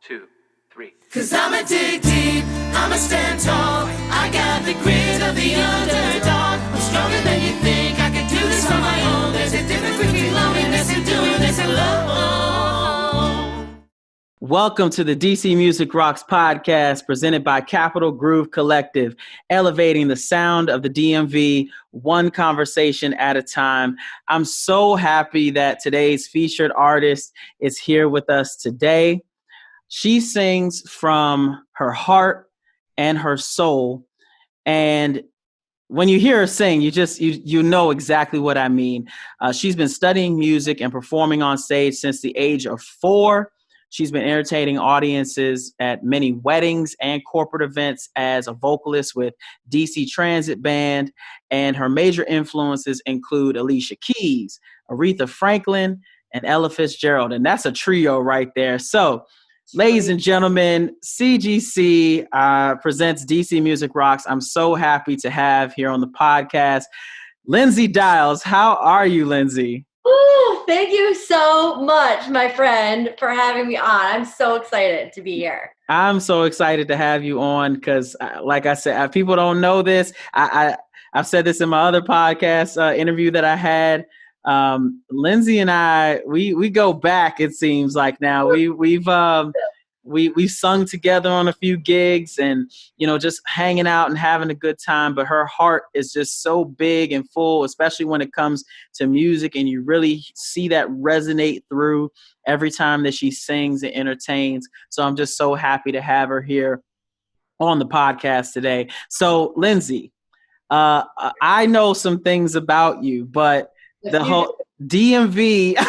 2, 3. 'Cause I'ma dig deep, I'ma stand tall. I got the grit of the underdog. I'm stronger than you think. I can do this on my own. There's a difference between loneliness and doing this alone. Welcome to the DC Music Rocks podcast presented by Capital Groove Collective, elevating the sound of the DMV one conversation at a time. I'm so happy that today's featured artist is here with us today. She sings from her heart and her soul. And when you hear her sing, you know exactly what I mean. She's been studying music and performing on stage since the age of 4. She's been entertaining audiences at many weddings and corporate events as a vocalist with DC Transit Band. And her major influences include Alicia Keys, Aretha Franklin, and Ella Fitzgerald. And that's a trio right there. So, ladies and gentlemen, CGC presents DC Music Rocks. I'm so happy to have here on the podcast, Lindsay Diles. How are you, Lindsay? Ooh, thank you so much, my friend, for having me on. I'm so excited to be here. I'm so excited to have you on because, like I said, people don't know this. I've said this in my other podcast interview that I had. Lindsay and I, we go back. It seems like now we've sung together on a few gigs and, just hanging out and having a good time. But her heart is just so big and full, especially when it comes to music. And you really see that resonate through every time that she sings and entertains. So I'm just so happy to have her here on the podcast today. So Lindsay, I know some things about you, but the whole DMV,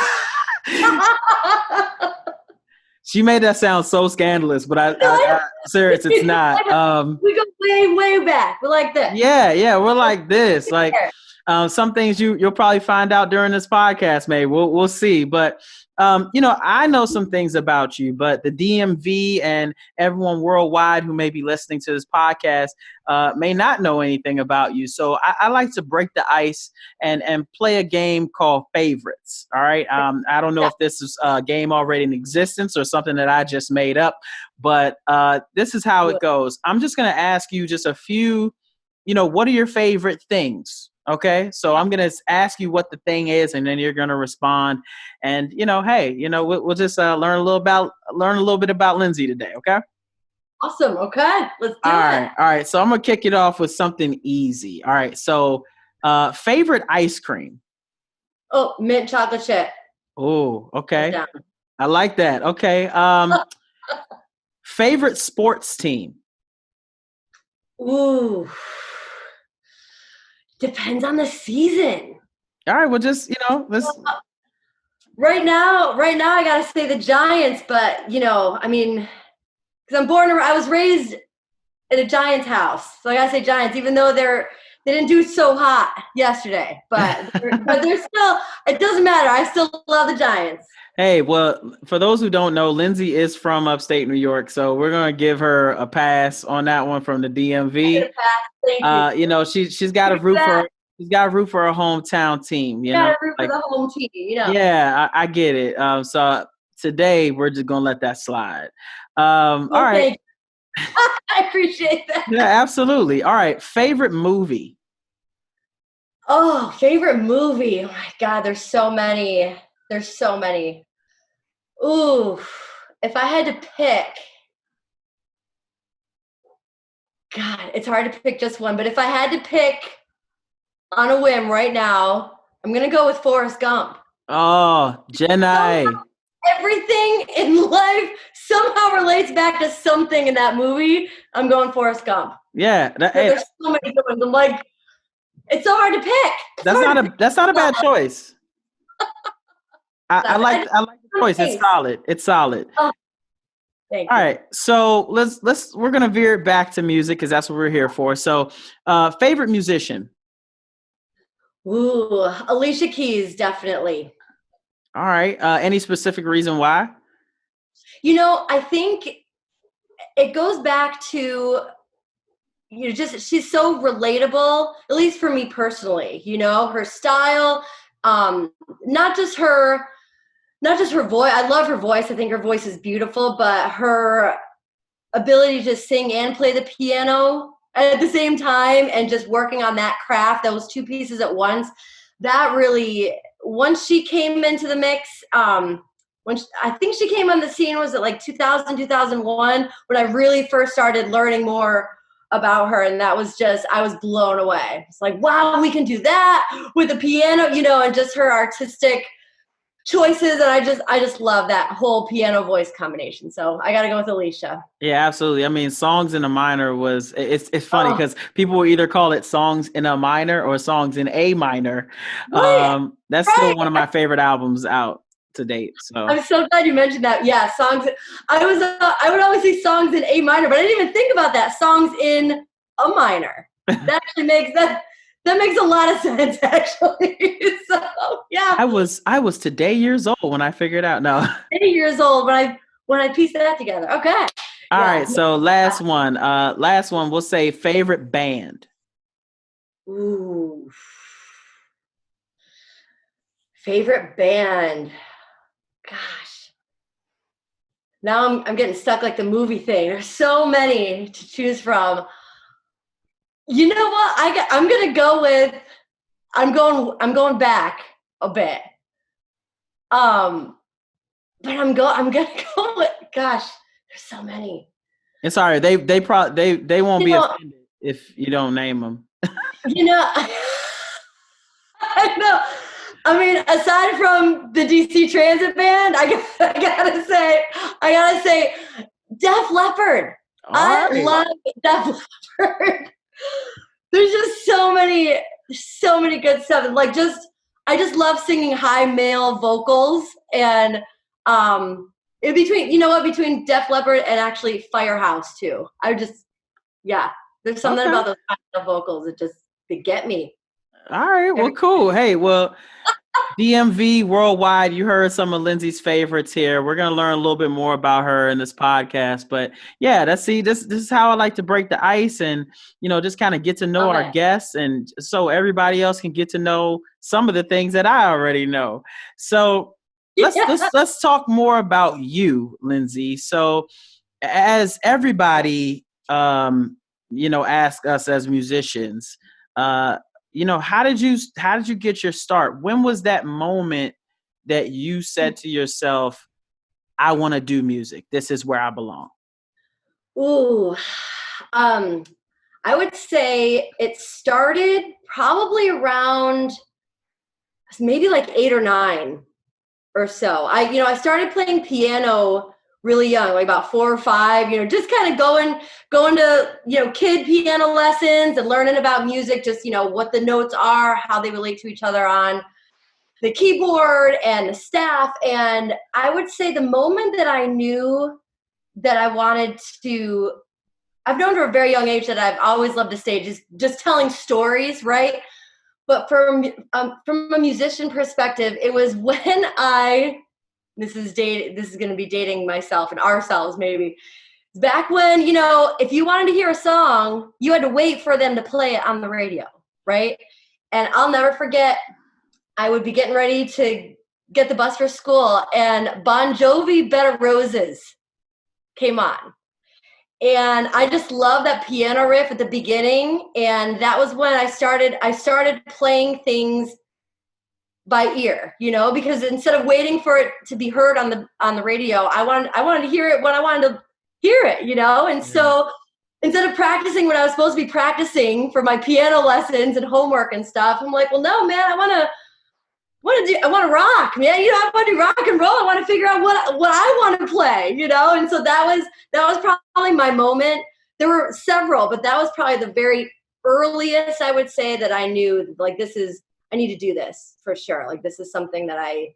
she made that sound so scandalous, but I serious, it's not. We go way, way back. We're like this. Yeah, we're like this. Like some things you'll probably find out during this podcast. Maybe we'll see. But I know some things about you, but the DMV and everyone worldwide who may be listening to this podcast may not know anything about you. So I like to break the ice and play a game called Favorites. All right. I don't know if this is a game already in existence or something that I just made up, but this is how it goes. I'm just going to ask you just a few, what are your favorite things? Okay, so I'm going to ask you what the thing is, and then you're going to respond. And, we'll just learn a little bit about Lindsay today, okay? Awesome, okay. Let's do it. All right, so I'm going to kick it off with something easy. All right, so favorite ice cream? Oh, mint chocolate chip. Oh, okay. I like that. Okay. Favorite sports team? Ooh. Depends on the season. All right, well, just, let's... Right now, I got to say the Giants, but, because I was raised in a Giants house. So I got to say Giants, even though they didn't do so hot yesterday. But they're still, it doesn't matter. I still love the Giants. Hey, well, for those who don't know, Lindsay is from upstate New York, so we're going to give her a pass on that one from the DMV. Thank you. She's got to root for her hometown team. You got to root for the home team. Yeah, I get it. So today we're just going to let that slide. All right. I appreciate that. Yeah, absolutely. All right. Favorite movie? Oh, favorite movie. Oh my God, there's so many. Ooh, if I had to pick, God, it's hard to pick just one, but if I had to pick on a whim right now, I'm going to go with Forrest Gump. Oh, Jenny. Everything in life somehow relates back to something in that movie. I'm going Forrest Gump. Yeah. There's so many good ones. I'm like, it's so hard to pick. That's not a bad choice. I like the choice. It's solid. Oh, thank you. All right. So we're going to veer back to music because that's what we're here for. So favorite musician? Ooh, Alicia Keys, definitely. All right. Any specific reason why? I think it goes back to, she's so relatable, at least for me personally, her style, not just her not just her voice. I love her voice. I think her voice is beautiful, but her ability to sing and play the piano at the same time, and just working on that craft, those two pieces at once, that really, once she came into the mix, I think she came on the scene, was it like 2000, 2001, when I really first started learning more about her. And that was just, I was blown away. It's like, wow, we can do that with the piano, you know, and just her artistic choices. And I just love that whole piano voice combination. So I got to go with Alicia. Yeah, absolutely. I mean, Songs in a Minor was, it's funny because people will either call it Songs in a Minor or Songs in A Minor. Right. That's still one of my favorite albums out to date. So I'm so glad you mentioned that. Yeah, songs. I would always say songs in A minor, but I didn't even think about that. Songs in a minor. That actually makes that makes a lot of sense, actually. So yeah. I was today years old when I figured out. No. 8 years old when I pieced that together. Okay. All right. So last one. We'll say favorite band. Ooh. Favorite band. Gosh. Now I'm getting stuck like the movie thing. There's so many to choose from. You know what? I'm gonna go with. I'm going back a bit. But I'm gonna go with. Gosh, there's so many. It's all right. They won't be offended if you don't name them. You know, I know. I mean, aside from the DC Transit Band, I gotta say, Def Leppard. I love Def Leppard. There's just so many good stuff. Like I just love singing high male vocals, and in between Def Leppard and actually Firehouse too. There's something about those high male vocals that they get me. All right, well, cool. Hey, well, DMV Worldwide, you heard some of Lindsay's favorites here. We're going to learn a little bit more about her in this podcast. But yeah, this is how I like to break the ice and, just kind of get to know our guests, and so everybody else can get to know some of the things that I already know. So let's talk more about you, Lindsay. So as everybody, ask us as musicians, how did you get your start? When was that moment that you said to yourself, I want to do music. This is where I belong? Ooh, I would say it started probably around maybe like 8 or 9 or so. I started playing piano really young, like about 4 or 5, just kind of going to, kid piano lessons and learning about music, just, what the notes are, how they relate to each other on the keyboard and the staff. And I would say the moment that I knew that I wanted to, I've known from a very young age that I've always loved the stage, just telling stories, right? But from a musician perspective, it was when this is going to be dating myself and ourselves maybe. Back when, if you wanted to hear a song, you had to wait for them to play it on the radio, right? And I'll never forget, I would be getting ready to get the bus for school, and Bon Jovi Bed of Roses came on. And I just love that piano riff at the beginning. And that was when I started playing things by ear, because instead of waiting for it to be heard on the radio, I wanted to hear it when I wanted to hear it, And so instead of practicing what I was supposed to be practicing for my piano lessons and homework and stuff, I'm like, well, no, man, I want to rock, man. I want to do rock and roll. I want to figure out what I want to play, And so that was probably my moment. There were several, but that was probably the very earliest I would say that I knew, like, I need to do this for sure. Like, this is something that I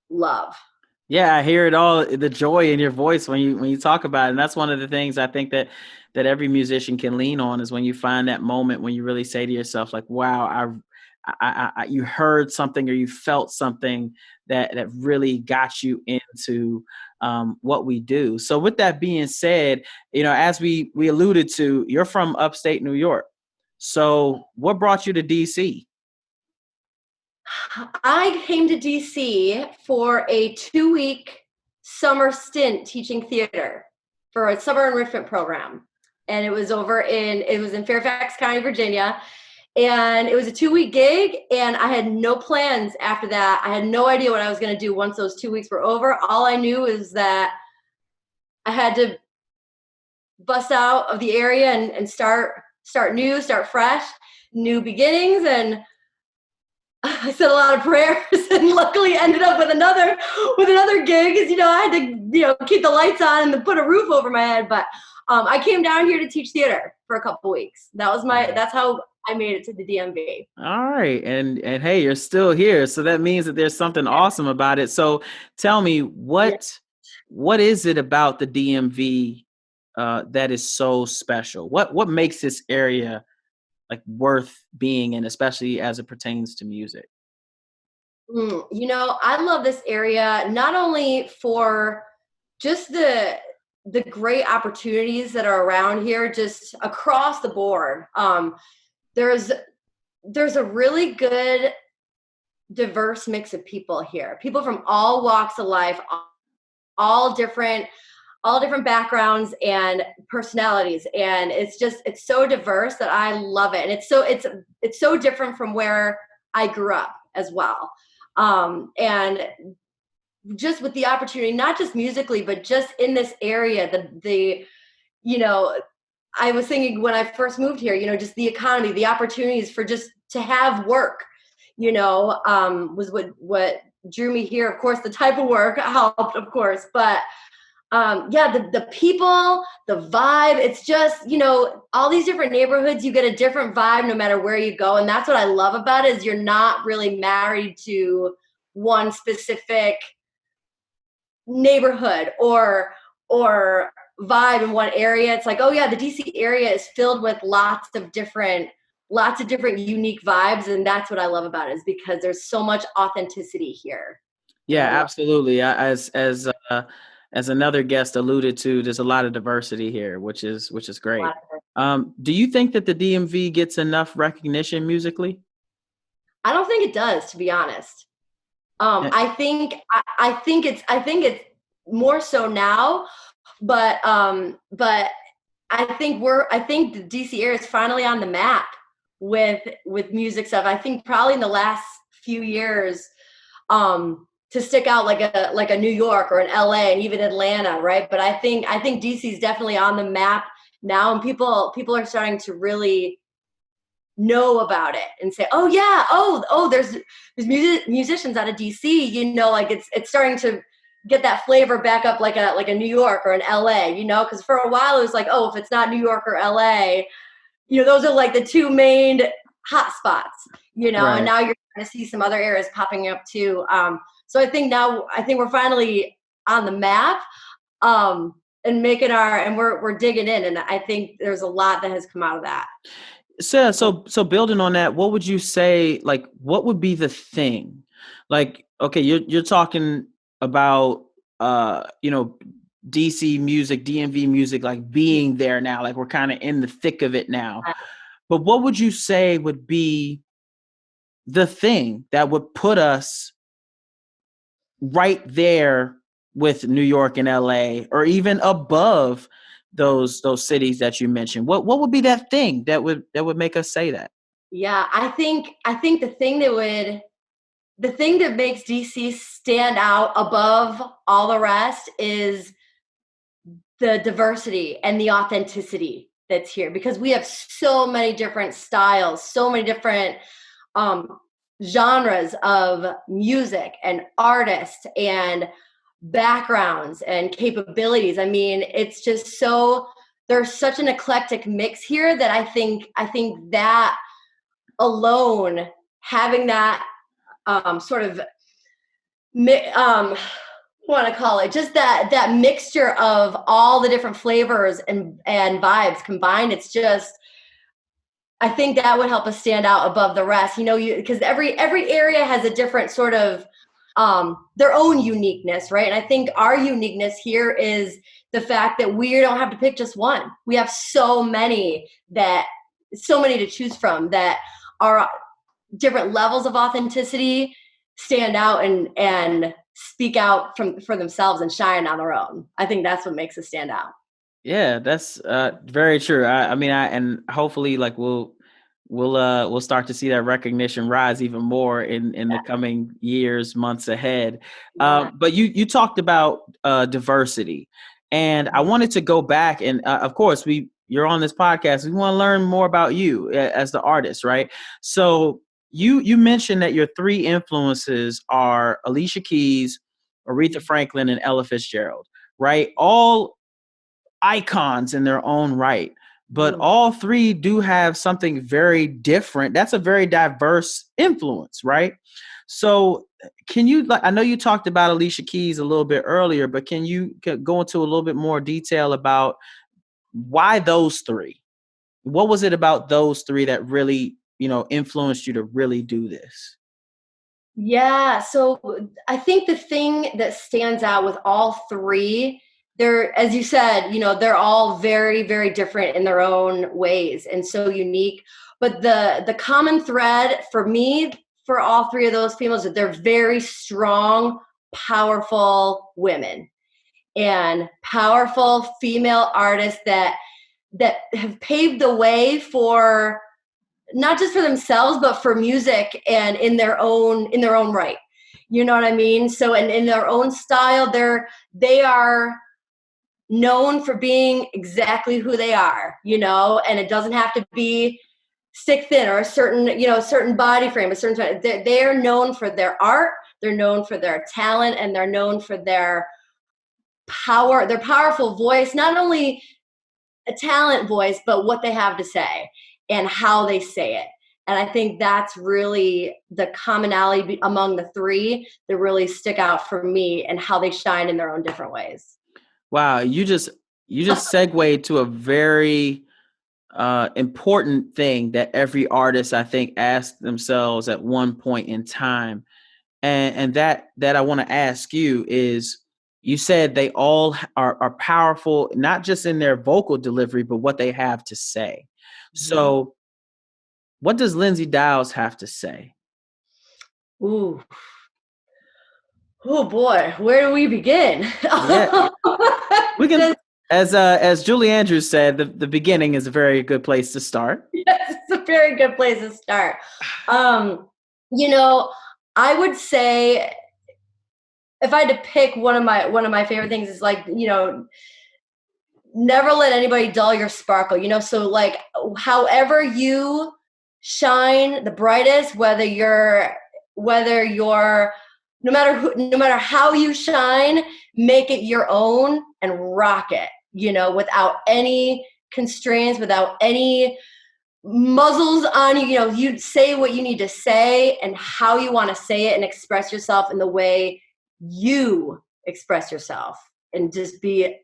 love. Yeah, I hear it all, the joy in your voice when you talk about it. And that's one of the things I think that every musician can lean on, is when you find that moment when you really say to yourself, like, wow, you heard something or you felt something that really got you into what we do. So with that being said, as we alluded to, you're from upstate New York. So what brought you to DC? I came to DC for a 2-week summer stint teaching theater for a summer enrichment program. And it was in Fairfax County, Virginia. And it was a 2-week gig, and I had no plans after that. I had no idea what I was going to do once those 2 weeks were over. All I knew is that I had to bust out of the area and start new, start fresh, new beginnings. And I said a lot of prayers, and luckily ended up with another gig, because I had to keep the lights on and put a roof over my head. But I came down here to teach theater for a couple weeks. That's how I made it to the DMV. All right. And hey, you're still here. So that means that there's something awesome about it. So tell me, what is it about the DMV that is so special? What makes this area like worth being in, especially as it pertains to music? I love this area not only for just the great opportunities that are around here, just across the board. There's a really good, diverse mix of people here. People from all walks of life, all different backgrounds and personalities, and it's so diverse that I love it. And it's so different from where I grew up as well. And just with the opportunity, not just musically, but just in this area, I was thinking when I first moved here, just the economy, the opportunities for just to have work, was what drew me here. Of course, the type of work helped, of course, but the people, the vibe, it's just, all these different neighborhoods, you get a different vibe no matter where you go. And that's what I love about it, is you're not really married to one specific neighborhood or vibe in one area. It's like, oh yeah, the DC area is filled with lots of different unique vibes. And that's what I love about it, is because there's so much authenticity here. Yeah, absolutely. As another guest alluded to, there's a lot of diversity here, which is great. Do you think that the DMV gets enough recognition musically? I don't think it does, to be honest. I think it's more so now, but I think the DC area is finally on the map with music stuff. I think probably in the last few years, to stick out like a New York or an LA and even Atlanta, right? But I think DC is definitely on the map now, and people are starting to really know about it and say, oh yeah, there's musicians out of DC, like it's starting to get that flavor back up like a New York or an LA, because for a while it was like, oh, if it's not New York or LA, those are like the two main hot spots, right. And now you're going to see some other areas popping up too. So I think we're finally on the map, and we're digging in, and I think there's a lot that has come out of that. So building on that, what would you say, like, what would be the thing? Like, okay, you're talking about, DC music, DMV music, like being there now, like we're kind of in the thick of it now. But what would you say would be the thing that would put us right there with New York and LA, or even above those cities that you mentioned? What would be that thing that would make us say that? Yeah, I think the thing that makes DC stand out above all the rest is the diversity and the authenticity that's here, because we have so many different styles, so many different genres of music and artists and backgrounds and capabilities. I mean, it's just there's such an eclectic mix here that I think that alone, having that sort of want to call it, just that mixture of all the different flavors and vibes combined, it's just, I think that would help us stand out above the rest, because every area has a different sort of their own uniqueness, right? And I think our uniqueness here is the fact that we don't have to pick just one. We have so many to choose from that are different levels of authenticity stand out and speak out for themselves and shine on their own. I think that's what makes us stand out. Yeah, that's very true. I mean, and hopefully, like we'll start to see that recognition rise even more in the coming years, months ahead. But you talked about diversity, and I wanted to go back and of course you're on this podcast. We want to learn more about you as the artist, right? So you mentioned that your three influences are Alicia Keys, Aretha Franklin, and Ella Fitzgerald, right? All icons in their own right, but all three do have something very different. That's a very diverse influence, right? So can you, like, I know you talked about Alicia Keys a little bit earlier, but can you go into a little bit more detail about why those three? What was it about those three that really, influenced you to really do this? Yeah, so I think the thing that stands out with all three, they're, as you said, they're all very, very different in their own ways and so unique. But the common thread for me, for all three of those females, is they're very strong, powerful women and powerful female artists that have paved the way for not just for themselves, but for music and in their own right. You know what I mean? So, and in their own style, they are known for being exactly who they are, and it doesn't have to be stick thin or a certain body frame, they are known for their art, they're known for their talent, and they're known for their power, their powerful voice, not only a talent voice, but what they have to say and how they say it. And I think that's really the commonality among the three that really stick out for me and how they shine in their own different ways. Wow, you just segued to a very important thing that every artist, I think, asks themselves at one point in time. And that I want to ask you is, you said they all are powerful, not just in their vocal delivery, but what they have to say. So what does Lindsay Diles have to say? Ooh. Oh boy, where do we begin? Yeah. We can, as Julie Andrews said, the beginning is a very good place to start. Yes, it's a very good place to start. I would say, if I had to pick one of my favorite things, is like, never let anybody dull your sparkle, so like however you shine the brightest, no matter how you shine, make it your own and rock it, without any constraints, without any muzzles on you. You say what you need to say and how you want to say it and express yourself in the way you express yourself, and just be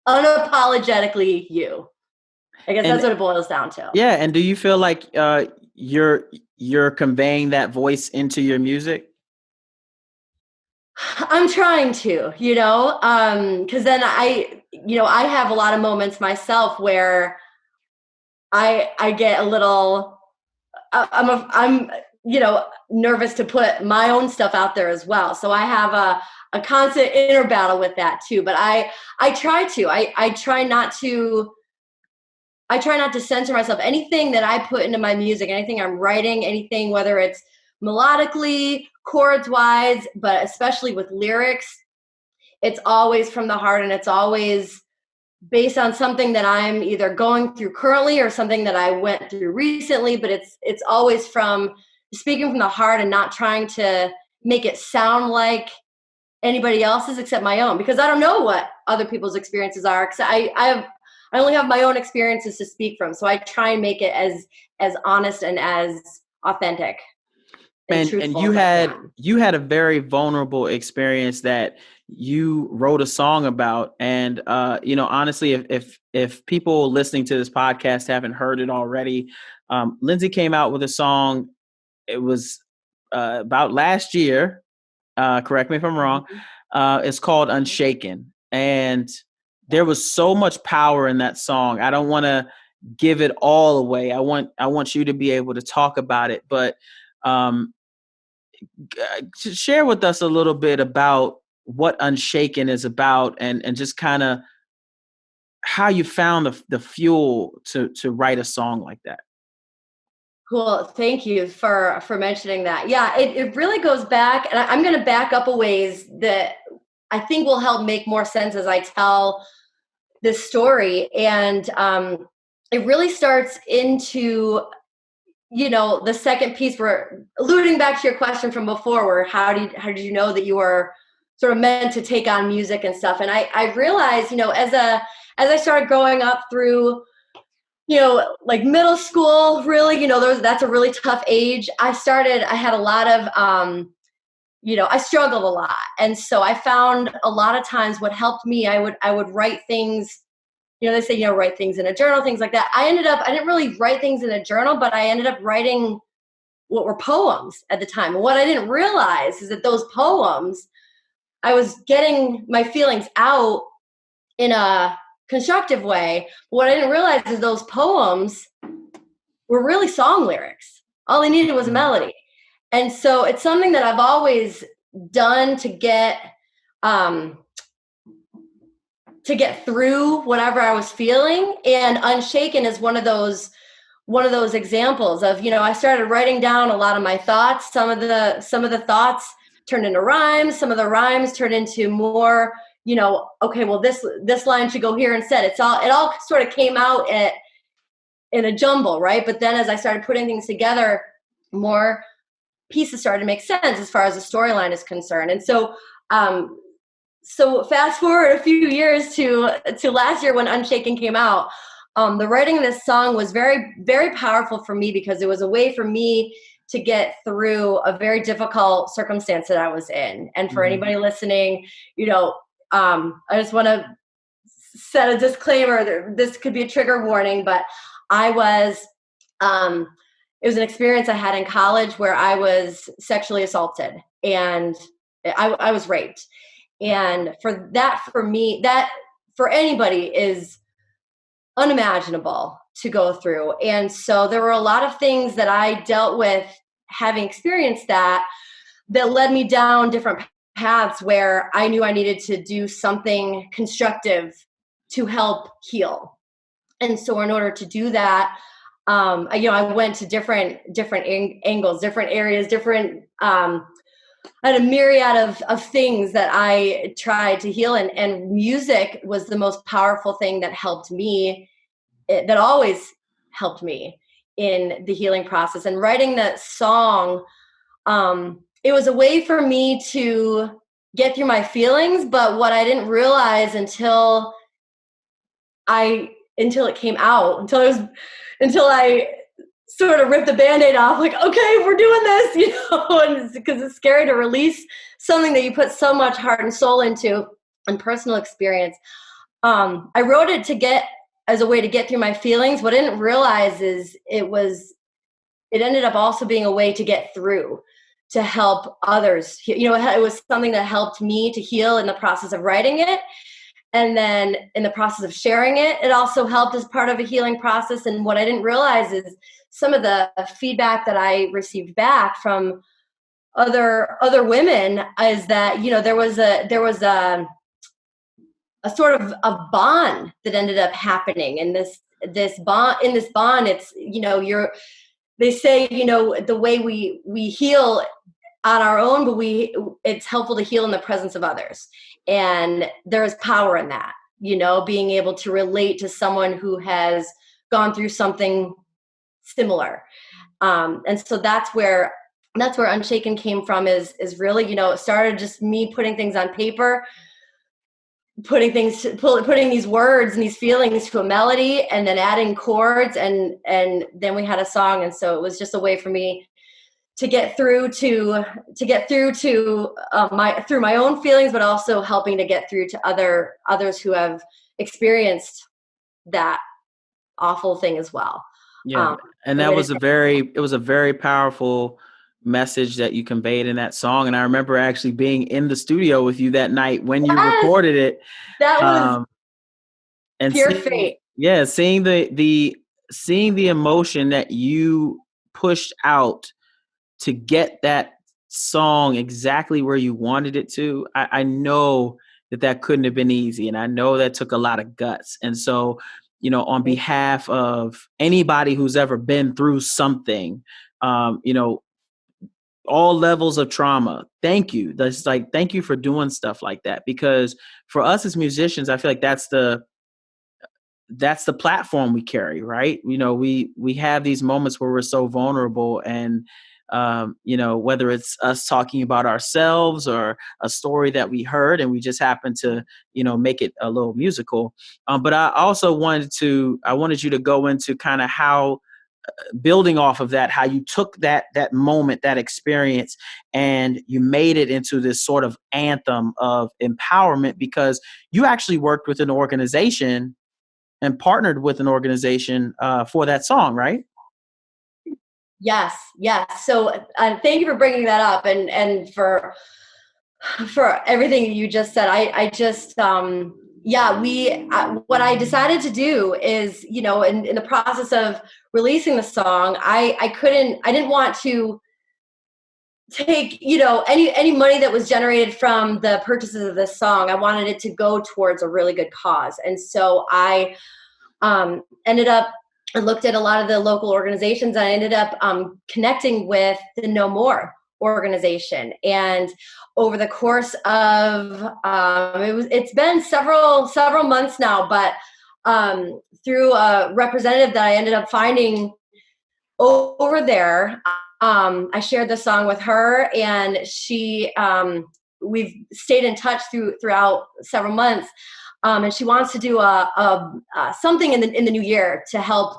unapologetically you. I guess that's what it boils down to. Yeah. And do you feel like you're conveying that voice into your music? I'm trying to, because then I have a lot of moments myself where I get a little, I'm nervous to put my own stuff out there as well. So I have a constant inner battle with that too. But I try not to censor myself. Anything that I put into my music, anything I'm writing, anything, whether it's melodically, chords wise, but especially with lyrics, it's always from the heart, and it's always based on something that I'm either going through currently or something that I went through recently. But it's always from speaking from the heart and not trying to make it sound like anybody else's except my own, because I don't know what other people's experiences are. Because I only have my own experiences to speak from, so I try and make it as honest and as authentic. And you had a very vulnerable experience that you wrote a song about. And, honestly, if people listening to this podcast haven't heard it already, Lindsay came out with a song. It was about last year. Correct me if I'm wrong. It's called Unshaken. And there was so much power in that song. I don't want to give it all away. I want you to be able to talk about it. But Um, share with us a little bit about what Unshaken is about, and just kind of how you found the fuel to write a song like that. Cool. Thank you for mentioning that. Yeah, it really goes back, and I'm going to back up a ways that I think will help make more sense as I tell this story. And it really starts into, the second piece, where alluding back to your question from before, where how did you know that you were sort of meant to take on music and stuff? And I realized, as I started growing up through, like middle school, really, that's a really tough age. I had a lot of, I struggled a lot. And so I found a lot of times what helped me, I would write things, they say, write things in a journal, things like that. I didn't really write things in a journal, but I ended up writing what were poems at the time. And what I didn't realize is that those poems, I was getting my feelings out in a constructive way. But what I didn't realize is those poems were really song lyrics. All I needed was a melody. And so it's something that I've always done to get through whatever I was feeling. And Unshaken is one of those examples of, I started writing down a lot of my thoughts. Some of the thoughts turned into rhymes. Some of the rhymes turned into more, okay, well, this line should go here instead. It all sort of came out in a jumble, right? But then as I started putting things together, more pieces started to make sense as far as the storyline is concerned. And so, fast forward a few years to last year when Unshaken came out, the writing of this song was very, very powerful for me, because it was a way for me to get through a very difficult circumstance that I was in. And for anybody listening, I just want to set a disclaimer that this could be a trigger warning, but it was an experience I had in college where I was sexually assaulted, and I was raped. And for me, that for anybody is unimaginable to go through. And so there were a lot of things that I dealt with having experienced that led me down different paths where I knew I needed to do something constructive to help heal. And so in order to do that, I went to different angles, different areas, I had a myriad of things that I tried to heal, and music was the most powerful thing that helped me, that always helped me in the healing process. And writing that song, it was a way for me to get through my feelings. But what I didn't realize until it came out, until I sort of ripped the Band-Aid off, like, okay, we're doing this, and because it's scary to release something that you put so much heart and soul into and personal experience. I wrote it as a way to get through my feelings. What I didn't realize is it ended up also being a way to get through, to help others. It was something that helped me to heal in the process of writing it. And then in the process of sharing it, it also helped as part of a healing process. And what I didn't realize is some of the feedback that I received back from other women is that, there was a sort of a bond that ended up happening. And this bond, it's, they say, the way we heal on our own, but it's helpful to heal in the presence of others. And there's power in that, being able to relate to someone who has gone through something similar. And so that's where Unshaken came from, is really, it started just me putting things on paper, putting these words and these feelings to a melody, and then adding chords, and then we had a song. And so it was just a way for me to get through to my own feelings, but also helping to get through to others who have experienced that awful thing as well. Yeah. And that was it was a very powerful message that you conveyed in that song. And I remember actually being in the studio with you that night when you recorded it. That was and pure fate. Yeah. Seeing the emotion that you pushed out to get that song exactly where you wanted it to, I know that couldn't have been easy. And I know that took a lot of guts. And so, on behalf of anybody who's ever been through something, all levels of trauma, thank you. Thank you for doing stuff like that, because for us as musicians, I feel like that's the platform we carry, right? We have these moments where we're so vulnerable, and whether it's us talking about ourselves or a story that we heard and we just happen to, make it a little musical. But I also wanted you to go into kind of how, building off of that, how you took that moment, that experience, and you made it into this sort of anthem of empowerment, because you actually worked with an organization and partnered with an organization for that song, right? Yes. So thank you for bringing that up, and for everything you just said. I just, what I decided to do is, in the process of releasing the song, I didn't want to take, any money that was generated from the purchases of this song. I wanted it to go towards a really good cause. And so I ended up, I looked at a lot of the local organizations, and I ended up connecting with the No More organization. And over the course of, it's been several months now, but through a representative that I ended up finding over there, I shared the song with her, and we've stayed in touch throughout several months. And she wants to do something in the new year to help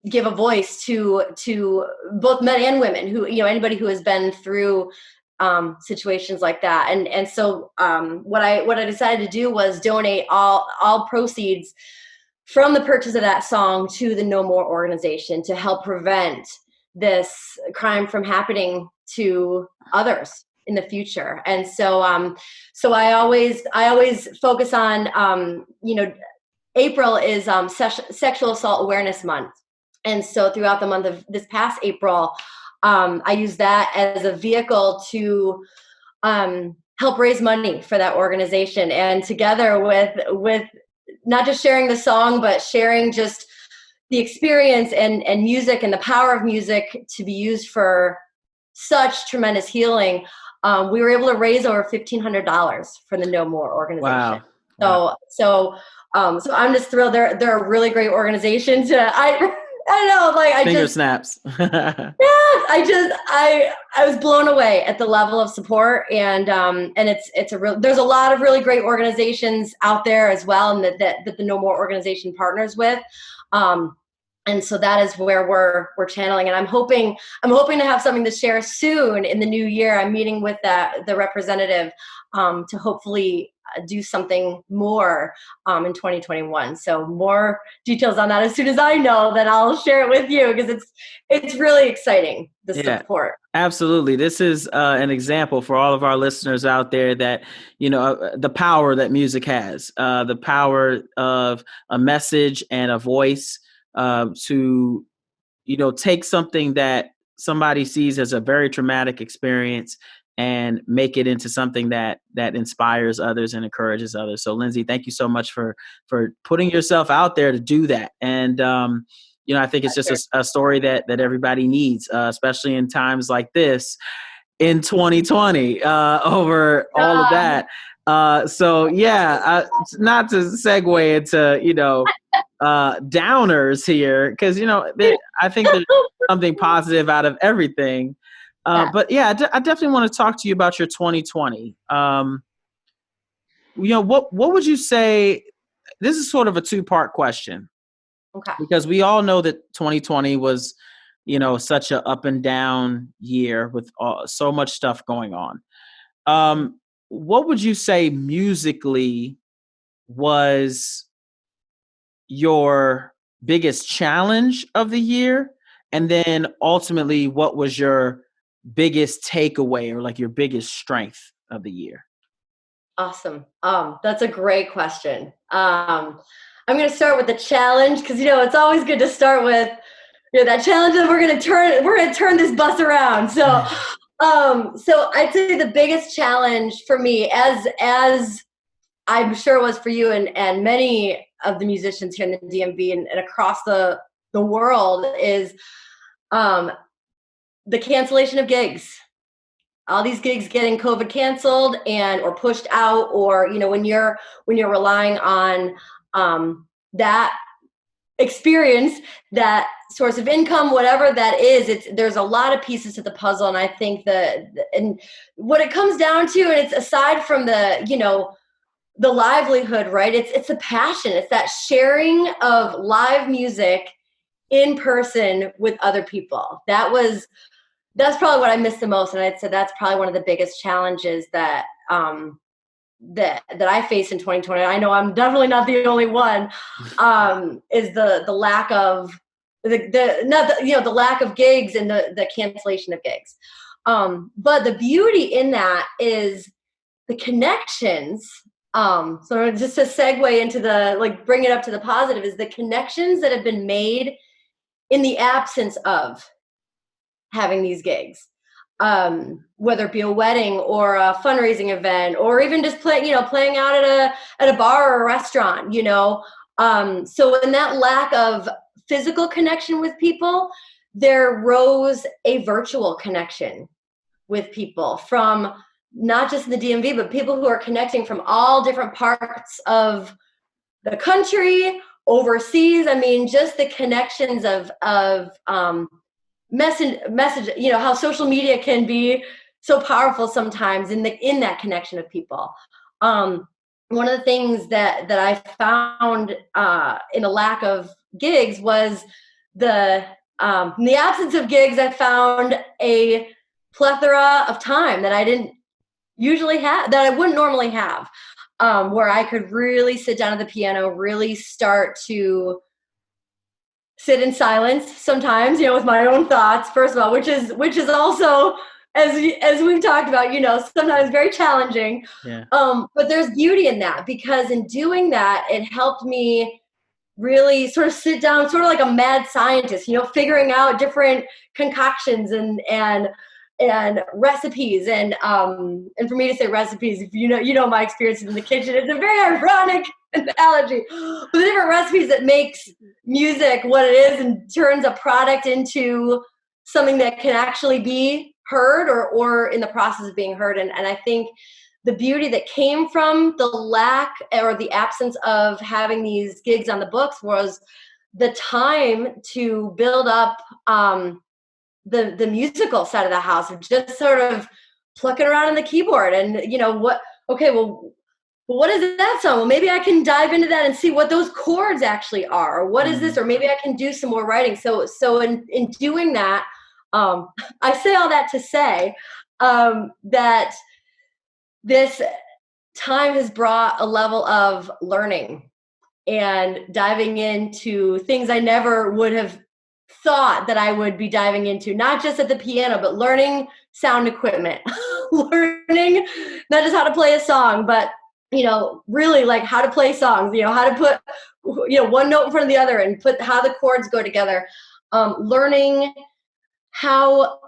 give a voice to both men and women who, anybody who has been through situations like that. And so what I decided to do was donate all proceeds from the purchase of that song to the No More organization to help prevent this crime from happening to others in the future. And so I always focus on, April is Sexual Assault Awareness Month. And so throughout the month of this past April, I use that as a vehicle to help raise money for that organization. And together with not just sharing the song, but sharing just the experience and music and the power of music to be used for such tremendous healing, we were able to raise over $1,500 for the No More organization. Wow. So I'm just thrilled. They're a really great organization. I don't know, finger snaps. Yeah, I was blown away at the level of support, and there's a lot of really great organizations out there as well, and that the No More organization partners with. And so that is where we're channeling, and I'm hoping to have something to share soon in the new year. I'm meeting with the representative to hopefully do something more in 2021. So more details on that as soon as I know, then I'll share it with you, because it's really exciting, the support. Absolutely. This is an example for all of our listeners out there that, the power that music has, the power of a message and a voice to, take something that somebody sees as a very traumatic experience and make it into something that inspires others and encourages others. So Lindsay, thank you so much for putting yourself out there to do that. And, I think it's just a story that everybody needs, especially in times like this in 2020, over all of that. Not to segue into, downers here, because, I think there's something positive out of everything. But yeah, I definitely want to talk to you about your 2020. What would you say? This is sort of a two-part question. Okay. Because we all know that 2020 was, such an up and down year with so much stuff going on. What would you say musically was your biggest challenge of the year? And then ultimately, what was your biggest takeaway or like your biggest strength of the year? Awesome. That's a great question. I'm going to start with the challenge, because, it's always good to start with that challenge that we're gonna turn this bus around. So so I'd say the biggest challenge for me, as I'm sure it was for you and many of the musicians here in the DMV and across the world, is the cancellation of gigs. All these gigs getting COVID canceled or pushed out, or when you're relying on that experience, that source of income, whatever that is, there's a lot of pieces to the puzzle. And I think and what it comes down to, and it's aside from the livelihood, right? It's the passion. It's that sharing of live music in person with other people. That's probably what I missed the most. And I'd say that's probably one of the biggest challenges that I faced in 2020. I know I'm definitely not the only one. Is the lack of the lack of gigs and the cancellation of gigs. But the beauty in that is the connections. So just to segue into bring it up to the positive, is the connections that have been made in the absence of having these gigs. Whether it be a wedding or a fundraising event, or even just playing out at a bar or a restaurant, so in that lack of physical connection with people, there rose a virtual connection with people from not just in the DMV, but people who are connecting from all different parts of the country, overseas. I mean, just the connections of message, how social media can be so powerful sometimes in that connection of people. One of the things that I found in the lack of gigs was in the absence of gigs, I found a plethora of time that I didn't usually have, that I wouldn't normally have, where I could really sit down at the piano, really start to sit in silence sometimes, with my own thoughts, first of all, which is also, as we've talked about, sometimes very challenging. Yeah. But there's beauty in that, because in doing that, it helped me really sort of sit down, sort of like a mad scientist, figuring out different concoctions and recipes. And for me to say recipes, if you know my experiences in the kitchen, it's a very ironic analogy. But the different recipes that makes music what it is and turns a product into something that can actually be heard or in the process of being heard. And I think the beauty that came from the lack or the absence of having these gigs on the books was the time to build up the musical side of the house, of just sort of plucking around on the keyboard and what is that song? Well, maybe I can dive into that and see what those chords actually are, or what is this, or maybe I can do some more writing. So in doing that, I say all that to say that this time has brought a level of learning and diving into things I never would have thought that I would be diving into, not just at the piano, but learning sound equipment, learning not just how to play a song, but really like how to play songs, how to put, one note in front of the other and how the chords go together. Learning how,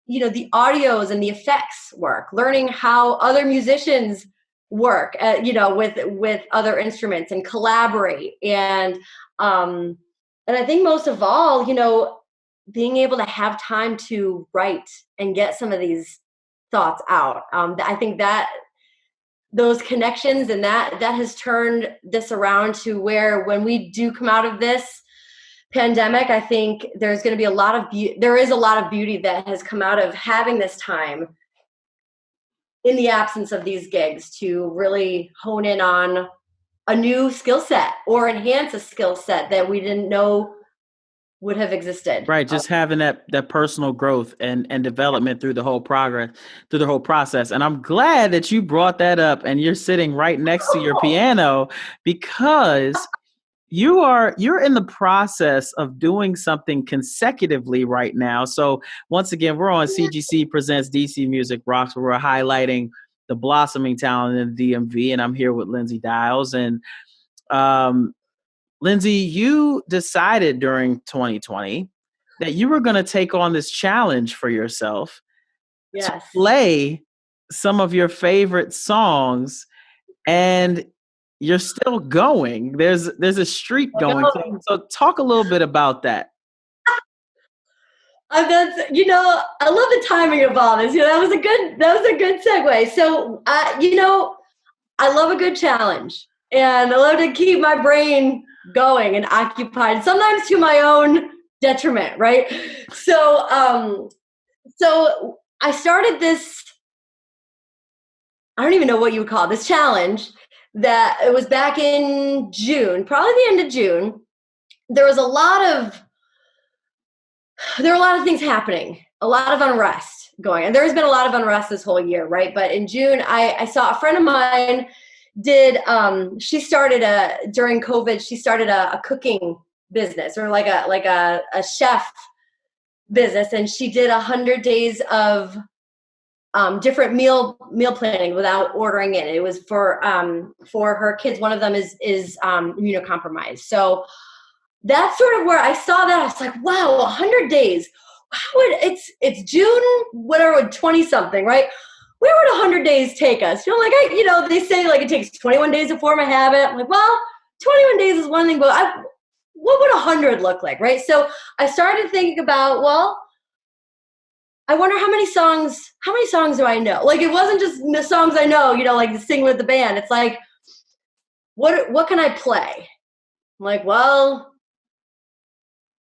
the audios and the effects work, learning how other musicians work, with other instruments and collaborate. And I think most of all, being able to have time to write and get some of these thoughts out. I think that those connections and that has turned this around to where when we do come out of this pandemic, I think there's going to be there is a lot of beauty that has come out of having this time in the absence of these gigs to really hone in on a new skill set or enhance a skill set that we didn't know would have existed. Right. Just having that personal growth and development through the whole process. And I'm glad that you brought that up and you're sitting right next to your piano, because you're in the process of doing something consecutively right now. So once again, we're on CGC Presents DC Music Rocks, where we're highlighting the blossoming talent in the DMV. And I'm here with Lindsay Diles. And Lindsay, you decided during 2020 that you were going to take on this challenge for yourself to Yes. play some of your favorite songs, and you're still going. There's a streak going. So talk a little bit about that. I love the timing of all this. That was a good segue. So, I love a good challenge, and I love to keep my brain going and occupied, sometimes to my own detriment, right? So I started this, I don't even know what you would call it, this challenge, that it was back in June, probably the end of June. There were a lot of things happening, a lot of unrest going. And there's been a lot of unrest this whole year, right? But in June, I saw a friend of mine she started during COVID, she started a cooking business, or like a chef business. And she did 100 days of different meal planning without ordering in. It was for her kids. One of them is immunocompromised. So that's sort of where I saw that. I was like, wow, 100 days. It's June, whatever, 20 something, right? Where would 100 days take us? They say like it takes 21 days to form a habit. I'm like, well, 21 days is one thing, but what would 100 look like, right? So I started thinking about, well, I wonder how many songs do I know? Like, it wasn't just the songs I know, like the sing with the band. It's like, what can I play? I'm like, well,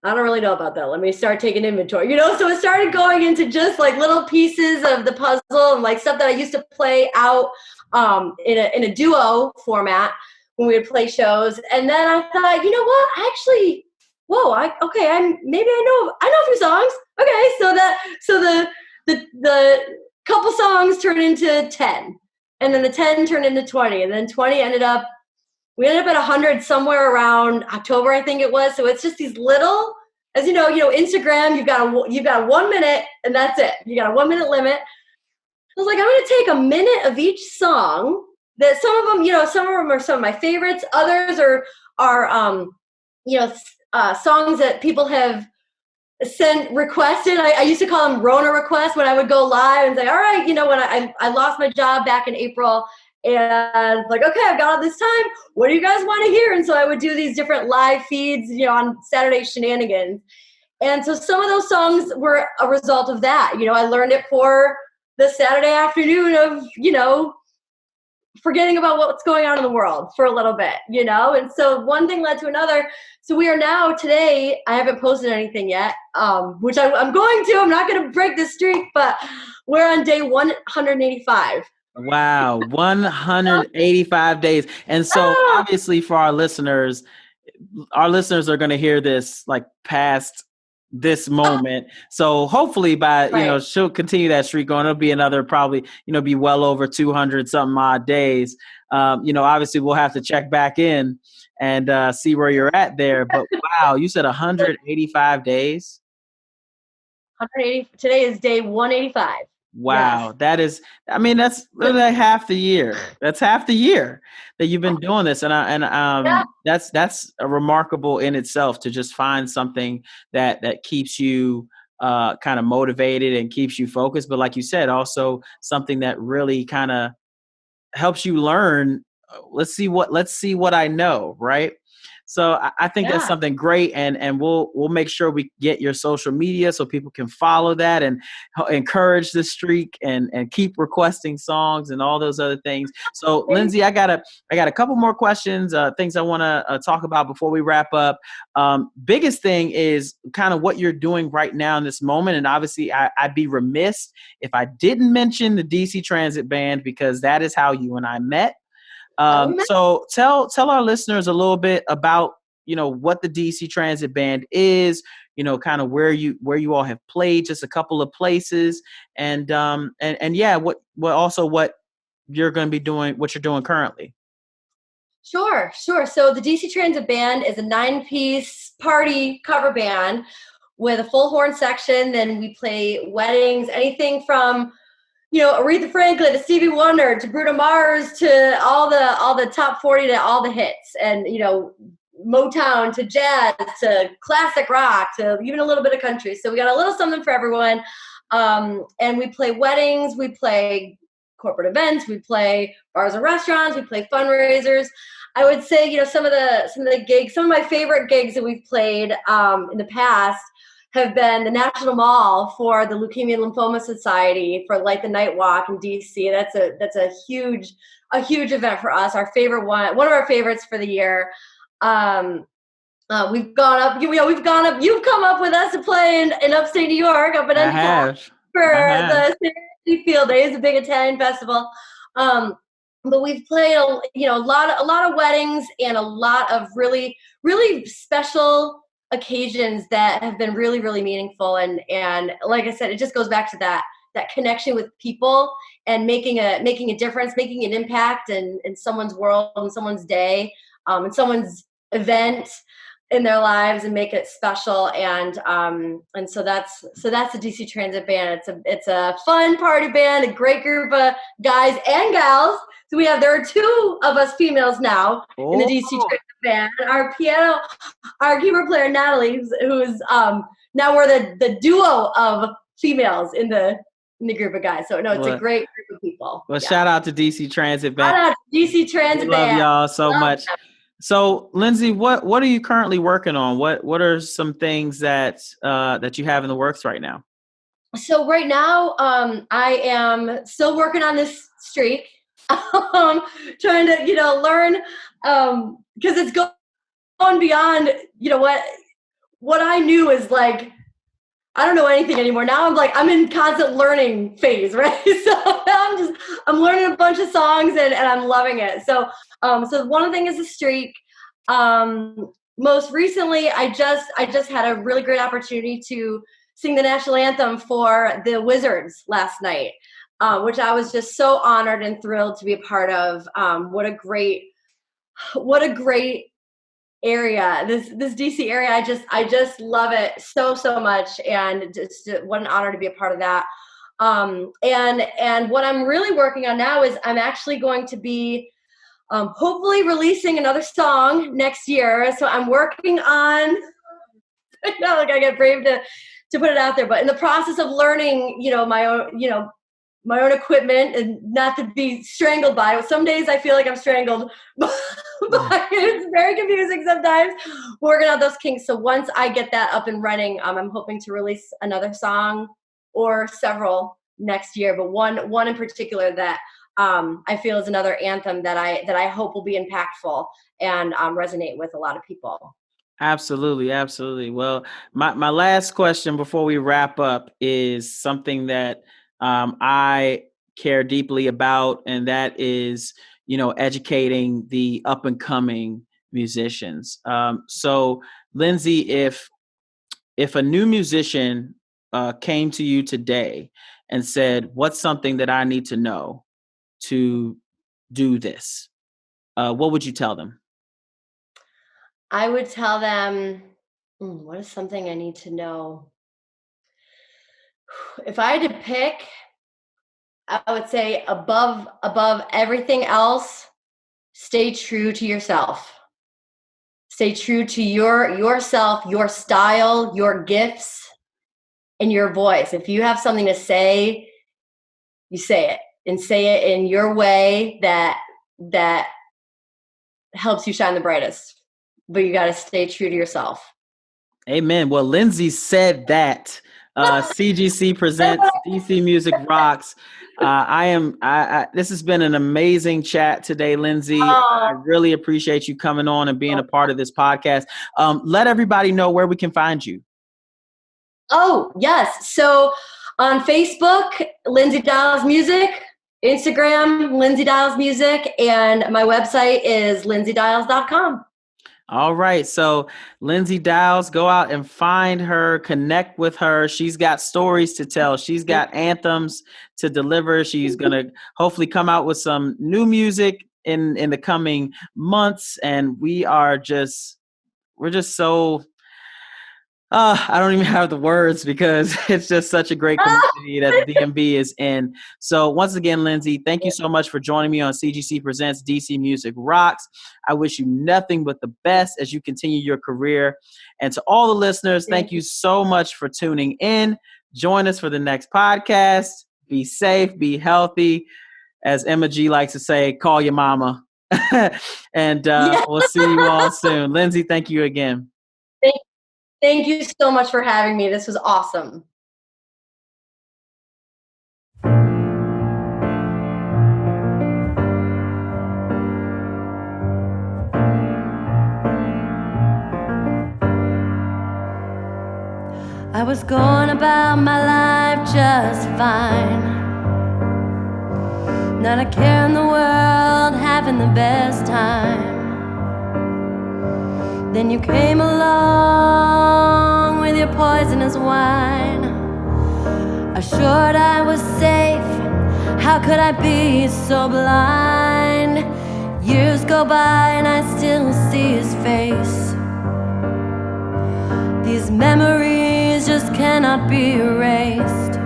I don't really know about that. Let me start taking inventory, So it started going into just like little pieces of the puzzle and like stuff that I used to play out in a duo format when we would play shows. And then I thought, you know what? Actually, I know a few songs. Okay, so the couple songs turned into 10, and then the 10 turned into 20, and then 20 we ended up at 100 somewhere around October, I think it was. So it's just these little, as you know, Instagram, you've got 1 minute, and that's it. You got a 1 minute limit. I was like, I'm going to take a minute of each song. That some of them are some of my favorites. Others are songs that people have requested. I used to call them Rona requests when I would go live and say, all right, when I lost my job back in April. And like, okay, I've got all this time. What do you guys want to hear? And so I would do these different live feeds, on Saturday Shenanigans. And so some of those songs were a result of that. I learned it for the Saturday afternoon of, forgetting about what's going on in the world for a little bit, And so one thing led to another. So we are now today, I haven't posted anything yet, which I'm going to. I'm not going to break the streak, but we're on day 185. Wow, 185 days. And so obviously for our listeners are going to hear this like past this moment. So hopefully by, she'll continue that streak going. It'll be another probably, be well over 200 something odd days. Obviously we'll have to check back in and see where you're at there. But wow, you said 185 days? 180. Today is day 185. Wow. Yes. That's literally half the year. That's half the year that you've been doing this. That's a remarkable in itself to just find something that keeps you kind of motivated and keeps you focused. But like you said, also something that really kind of helps you learn. Let's see what I know. Right. So I think that's something great, and we'll make sure we get your social media so people can follow that and encourage the streak and keep requesting songs and all those other things. So Lindsay, I got a couple more questions, things I want to talk about before we wrap up. Biggest thing is kind of what you're doing right now in this moment, and obviously I'd be remiss if I didn't mention the DC Transit Band, because that is how you and I met. So tell our listeners a little bit about, what the DC Transit Band is, kind of where you all have played, just a couple of places, and what you're going to be doing, what you're doing currently. Sure. So the DC Transit Band is a 9-piece party cover band with a full horn section. Then we play weddings, anything from Aretha Franklin to Stevie Wonder to Bruno Mars to all the top 40 to all the hits. And, Motown to jazz to classic rock to even a little bit of country. So we got a little something for everyone. And we play weddings, we play corporate events, we play bars and restaurants, we play fundraisers. I would say, you know, some of the gigs, some of my favorite gigs that we've played in the past have been the National Mall for the Leukemia and Lymphoma Society for Light the Night Walk in DC. That's a huge event for us. Our favorite one of our favorites for the year. We've gone up. We've gone up. You've come up with us to play in upstate New York, up in Enticed for the City Field Days, a big Italian festival. But we've played a lot of weddings and a lot of really, really special occasions that have been really, really meaningful. And like I said, it just goes back to that connection with people and making a difference, making an impact in someone's world, in someone's day, in someone's event in their lives, and make it special. And so that's the DC Transit Band. It's a fun party band, a great group of guys and gals. So there are two of us females now in the DC Transit Band. Our keyboard player Natalie, who's now we're the duo of females in the group of guys. So no, it's a great group of people. Well, shout out to DC Transit Band. Shout out to DC Transit Band. Love y'all so much. Them. So, Lindsay, what are you currently working on? What are some things that you have in the works right now? So right now, I am still working on this streak, trying to learn, because it's going beyond what I knew is like. I don't know anything anymore. Now I'm in constant learning phase, right? So now I'm learning a bunch of songs and I'm loving it. So one thing is a streak. Most recently, I just had a really great opportunity to sing the national anthem for the Wizards last night, which I was just so honored and thrilled to be a part of. What a great area, this DC area. I just love it so much, and just what an honor to be a part of that. And what I'm really working on now is I'm actually going to be hopefully releasing another song next year. So I'm working on I know, I get brave to put it out there, but in the process of learning, my own equipment and not to be strangled by it. Some days I feel like I'm strangled, but it's very confusing sometimes. Working out those kinks. So once I get that up and running, I'm hoping to release another song or several next year, but one in particular that I feel is another anthem that I hope will be impactful and resonate with a lot of people. Absolutely. Absolutely. Well, my last question before we wrap up is something that I care deeply about, and that is, educating the up and coming musicians. So Lindsay, if a new musician came to you today and said, what's something that I need to know to do this, what would you tell them? I would tell them, what is something I need to know? If I had to pick, I would say above everything else, stay true to yourself. Stay true to yourself, your style, your gifts, and your voice. If you have something to say, you say it, and say it in your way that helps you shine the brightest. But you got to stay true to yourself. Amen. Well, Lindsay said that. CGC presents DC Music Rocks. This has been an amazing chat today, Lindsay. I really appreciate you coming on and being a part of this podcast. Let everybody know where we can find you. Oh, yes. So on Facebook, Lindsay Diles Music, Instagram, Lindsay Diles Music, and my website is lindsaydiles.com. All right. So Lindsay Diles, go out and find her, connect with her. She's got stories to tell. She's got anthems to deliver. She's going to hopefully come out with some new music in the coming months. And we're just so I don't even have the words because it's just such a great community that the DMV is in. So once again, Lindsay, thank you so much for joining me on CGC Presents DC Music Rocks. I wish you nothing but the best as you continue your career. And to all the listeners, thank you so much for tuning in. Join us for the next podcast. Be safe, be healthy. As Emma G likes to say, call your mama. And we'll see you all soon. Lindsay, thank you again. Thank you so much for having me. This was awesome. I was going about my life just fine. Not a care in the world, having the best time. Then you came along with your poisonous wine. Assured I was safe, how could I be so blind? Years go by and I still see his face. These memories just cannot be erased.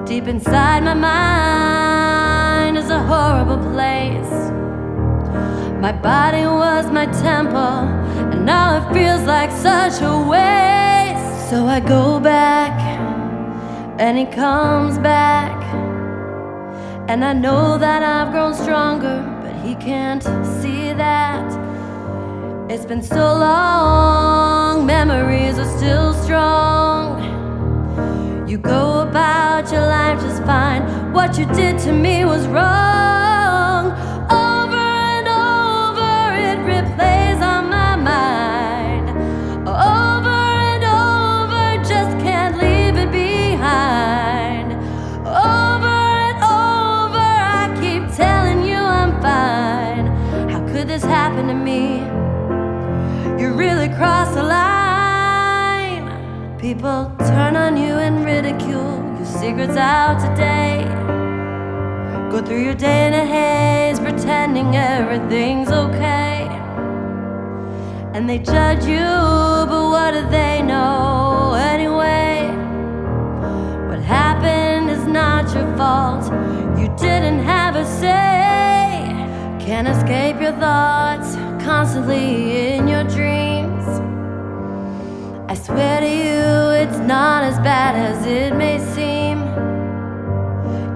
Deep inside my mind is a horrible place. My body was my temple, and now it feels like such a waste. So I go back, and he comes back, and I know that I've grown stronger, but he can't see that. It's been so long, memories are still strong. You go about your life just fine. What you did to me was wrong. Over and over it replays on my mind. Over and over, just can't leave it behind. Over and over, I keep telling you I'm fine. How could this happen to me? You really crossed the line. People turn on you and ridicule your secrets out today. Go through your day in a haze, pretending everything's okay. And they judge you, but what do they know anyway? What happened is not your fault. You didn't have a say. Can't escape your thoughts, constantly in your dreams. I swear to you, it's not as bad as it may seem.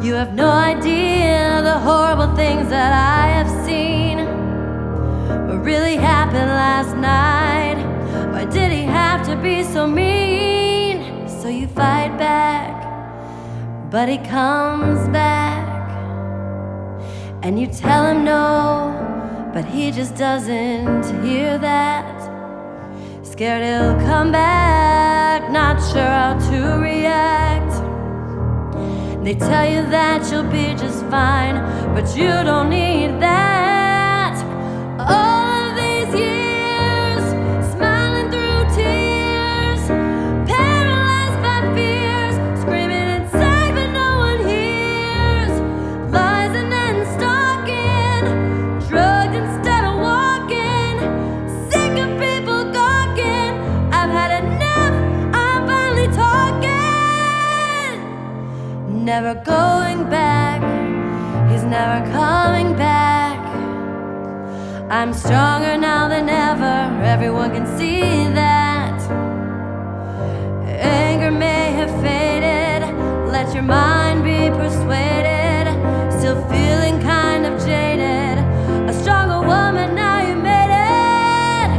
You have no idea the horrible things that I have seen. What really happened last night? Why did he have to be so mean? So you fight back, but he comes back. And you tell him no, but he just doesn't hear that. Scared he'll come back, not sure how to react. They tell you that you'll be just fine, but you don't need that. All of these years, smiling through tears, paralyzed by fears, screaming inside but no one hears. Lies and then stalking, drugged instead of walking, sick of people gawking. I've had enough, I'm finally talking. Never going back, he's never coming back. I'm stronger now than ever, everyone can see that. Anger may have faded, let your mind be persuaded. Still feeling kind of jaded, a stronger woman now you made it.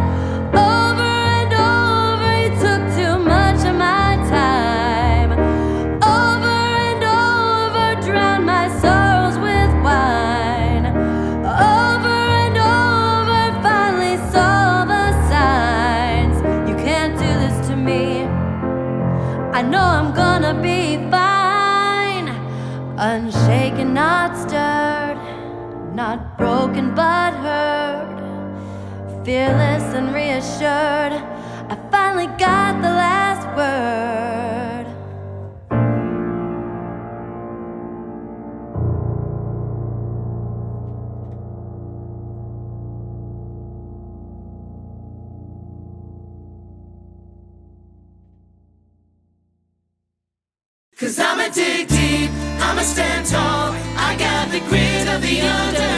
Over and over, you took too much of my time. Over and over, drowned my sorrows with wine. Over and over, finally saw the signs. You can't do this to me. I know I'm gonna be fine. Unshaken, not stirred, not broken but heard. Fearless and reassured, I finally got the last word. 'Cause I'ma dig deep, I'ma stand tall. I got the grit of the underdog.